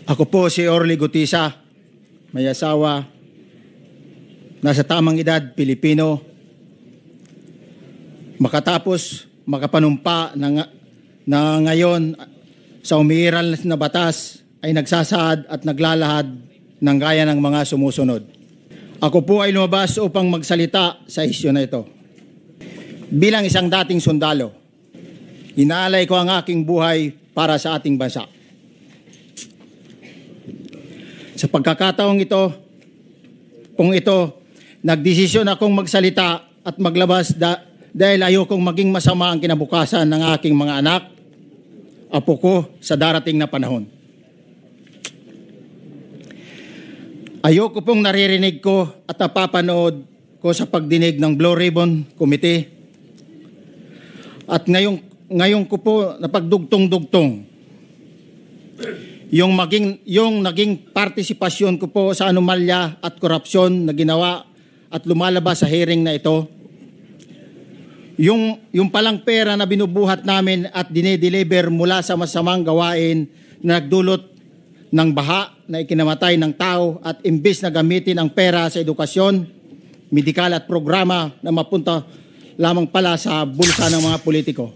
Ako po si Orly Gutisa, may asawa, nasa tamang edad, Pilipino. Makatapos makapanumpa na ngayon sa umiiral na batas ay nagsasaad at naglalahad ng gaya ng mga sumusunod. Ako po ay lumabas upang magsalita sa isyu na ito. Bilang isang dating sundalo, inaalay ko ang aking buhay para sa ating bansa. Sa pagkakataong ito, nagdesisyon akong magsalita at maglabas dahil ayokong maging masama ang kinabukasan ng aking mga anak, apo ko sa darating na panahon. Ayoko pong naririnig ko at napapanood ko sa pagdinig ng Blue Ribbon Committee at ngayon ko po napagdugtong-dugtong yung naging partisipasyon ko po sa anomalya at korupsyon na ginawa at lumalabas sa hearing na ito. Yung palang pera na binubuhat namin at dinedeliver mula sa masamang gawain na nagdulot ng baha na ikinamatay ng tao at imbis na gamitin ang pera sa edukasyon, medikal at programa na mapunta lamang pala sa bulsa ng mga politiko.